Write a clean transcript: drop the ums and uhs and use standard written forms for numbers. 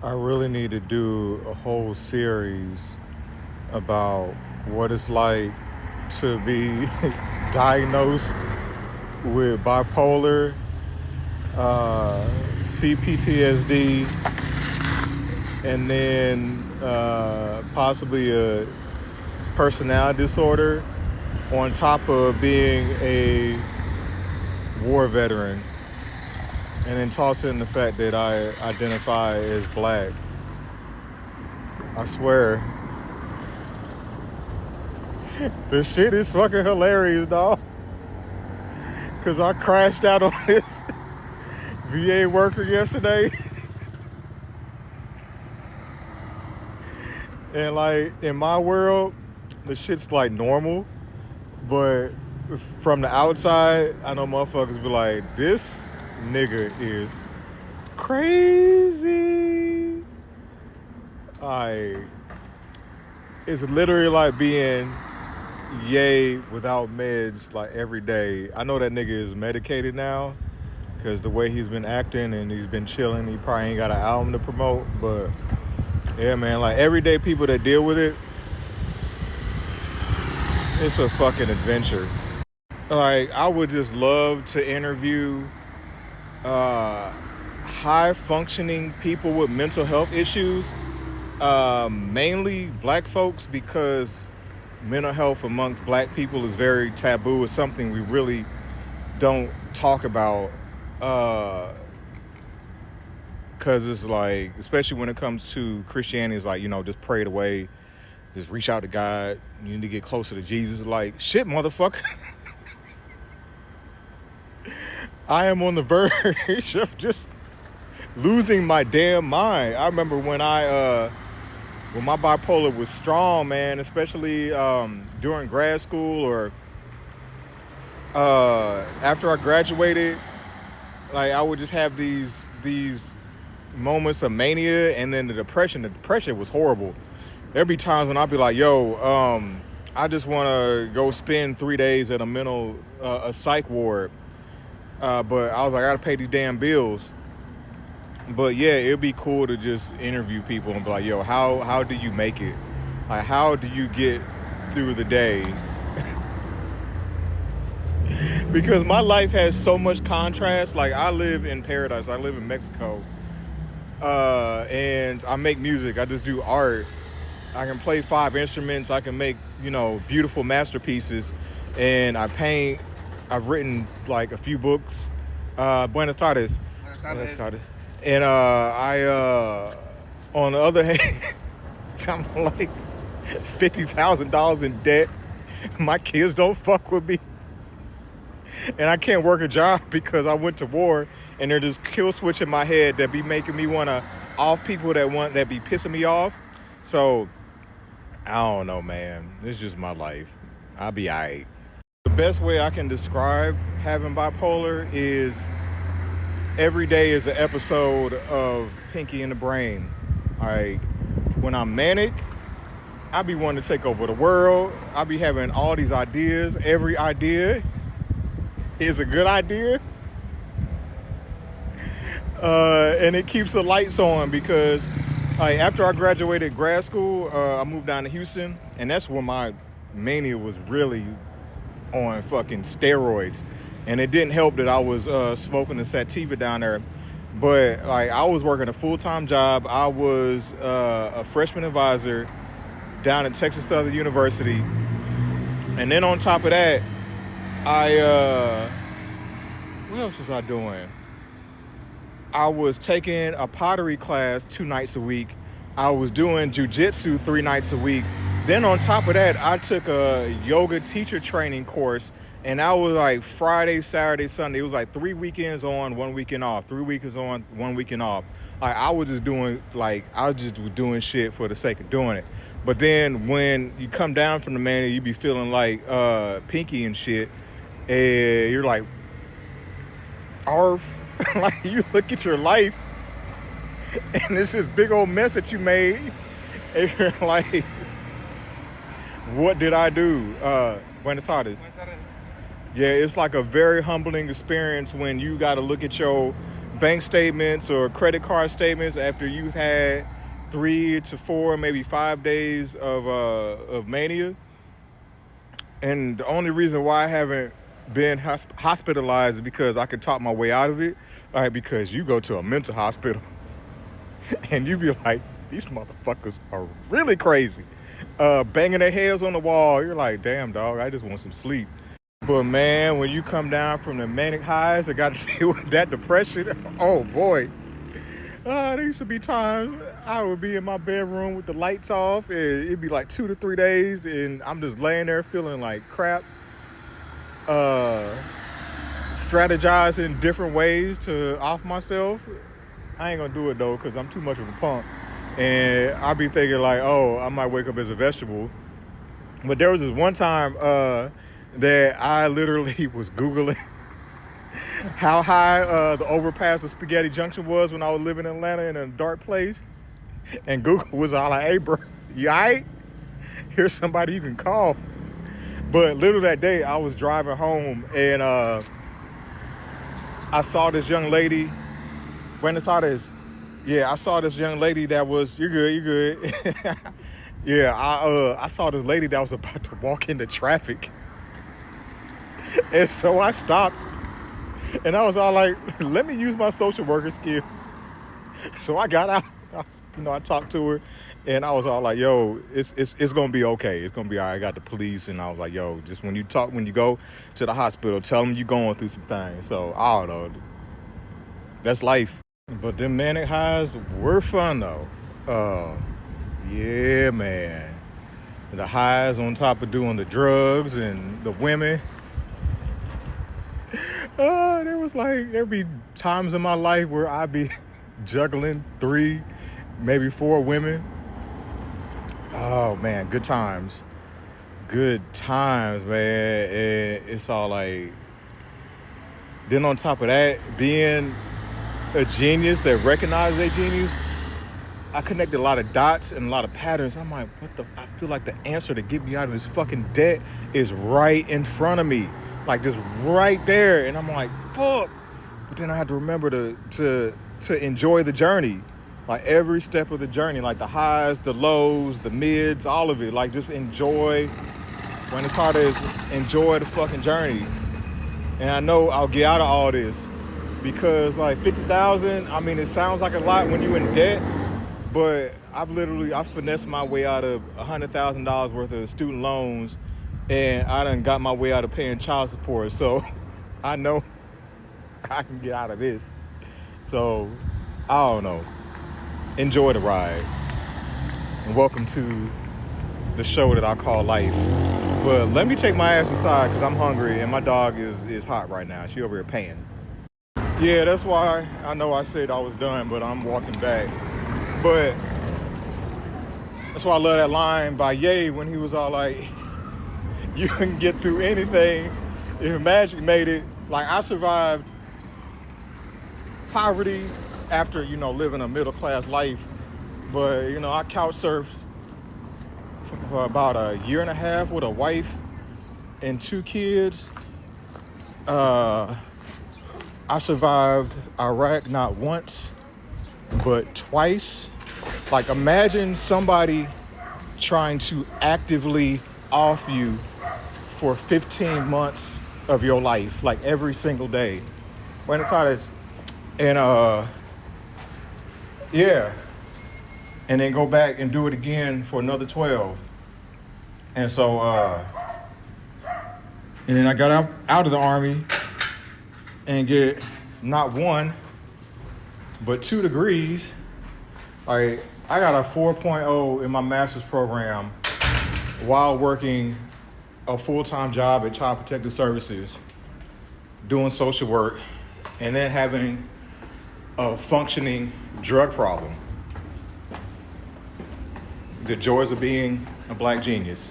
I really need to do a whole series about what it's like to be diagnosed with bipolar, CPTSD, and then possibly a personality disorder on top of being a war veteran. And then toss in the fact that I identify as black. I swear. This shit is fucking hilarious, dog. Cause I crashed out on this VA worker yesterday. And like in my world, the shit's like normal. But from the outside, I know motherfuckers be like, this nigga is crazy. It's literally like being yay without meds like every day. I know that nigga is medicated now because the way he's been acting and he's been chilling, he probably ain't got an album to promote. But yeah, man, like everyday people that deal with it, it's a fucking adventure. Like I would just love to interview high functioning people with mental health issues, mainly black folks, because mental health amongst black people is very taboo. It's something we really don't talk about, because it's like, especially when it comes to Christianity, it's like, just pray it away, just reach out to God, you need to get closer to Jesus. Like, shit, motherfucker. I am on the verge of just losing my damn mind. I remember when my bipolar was strong, man, especially during grad school or after I graduated, like I would just have these moments of mania, and then the depression was horrible. There'd be times when I'd be like, yo, I just want to go spend 3 days at a psych ward. But I was like, I gotta pay these damn bills. But yeah, it'd be cool to just interview people and be like, yo, how do you make it? Like, how do you get through the day? Because my life has so much contrast. Like, I live in paradise. I live in Mexico. And I make music. I just do art. I can play 5 instruments. I can make, beautiful masterpieces. And I paint. I've written like a few books. Buenas tardes. Buenas tardes. And on the other hand, I'm like $50,000 in debt. My kids don't fuck with me. And I can't work a job because I went to war, and they're just kill switch in my head that be making me want to off people that be pissing me off. So I don't know, man. It's just my life. I'll be alright. The best way I can describe having bipolar is every day is an episode of Pinky in the Brain. Like, when I'm manic, I be wanting to take over the world. I be having all these ideas. Every idea is a good idea. And it keeps the lights on because after I graduated grad school, I moved down to Houston, and that's when my mania was really on fucking steroids. And it didn't help that I was smoking the sativa down there. But I was working a full-time job. I was a freshman advisor down at Texas Southern University. And then on top of that, what else was I doing? I was taking a pottery class 2 nights a week. I was doing jujitsu 3 nights a week. Then on top of that, I took a yoga teacher training course, and I was like Friday, Saturday, Sunday. It was like 3 weekends on, 1 weekend off. 3 weekends on, 1 weekend off. I was just doing shit for the sake of doing it. But then when you come down from the mania, you be feeling like Pinky and shit, and you're like, arf. Like, you look at your life, and it's this big old mess that you made, and you're like, what did I do? Buenas tardes. Yeah, it's like a very humbling experience when you got to look at your bank statements or credit card statements after you've had 3 to 4, maybe 5 days of mania. And the only reason why I haven't been hospitalized is because I could talk my way out of it. All right, because you go to a mental hospital and you be like, these motherfuckers are really crazy. Banging their heads on the wall. You're like, damn, dog, I just want some sleep. But man, when you come down from the manic highs, I got to deal with that depression. Oh boy. There used to be times I would be in my bedroom with the lights off, and it'd be like 2 to 3 days, and I'm just laying there feeling like crap, strategizing different ways to off myself. I ain't gonna do it though, because I'm too much of a punk, and I'll be thinking like, oh, I might wake up as a vegetable. But there was this one time that I literally was Googling how high the overpass of Spaghetti Junction was when I was living in Atlanta in a dark place. And Google was all like, hey, bro, you all right? Here's somebody you can call. But literally that day, I was driving home, and I saw this young lady. When I saw this, I saw this young lady that was, you're good. I saw this lady that was about to walk into traffic. And so I stopped. And I was all like, let me use my social worker skills. So I got out, I talked to her, and I was all like, yo, it's going to be okay. It's going to be all right. I got the police, and I was like, yo, just when you go to the hospital, tell them you're going through some things. So, I don't know. That's life. But them manic highs were fun, though. Yeah, man. The highs on top of doing the drugs and the women. There'd be times in my life where I'd be juggling 3, maybe 4 women. Oh man, good times, man. And it's all like, then on top of that, being a genius that recognizes their genius, I connected a lot of dots and a lot of patterns. I'm like, I feel like the answer to get me out of this fucking debt is right in front of me. Like just right there. And I'm like, fuck. But then I had to remember to enjoy the journey. Like every step of the journey, like the highs, the lows, the mids, all of it. Like just enjoy. When the part is enjoy the fucking journey. And I know I'll get out of all this. Because like 50,000, I mean, it sounds like a lot when you're in debt. But I've finessed my way out of $100,000 worth of student loans. And I done got my way out of paying child support. So I know I can get out of this. So I don't know. Enjoy the ride. And welcome to the show that I call life. But let me take my ass inside because I'm hungry and my dog is hot right now. She over here paying. Yeah, that's why I know I said I was done, but I'm walking back. But that's why I love that line by Ye when he was all like, you can get through anything if magic made it. Like I survived poverty after, living a middle class life. But, I couch surfed for about a year and a half with a wife and 2 kids. I survived Iraq not once, but twice. Like imagine somebody trying to actively off you for 15 months of your life, like every single day. When it's this, and and then go back and do it again for another 12. And so, and then I got out of the Army and get not 1, but 2 degrees. Like I got a 4.0 in my master's program while working a full-time job at Child Protective Services, doing social work, and then having a functioning drug problem. The joys of being a black genius.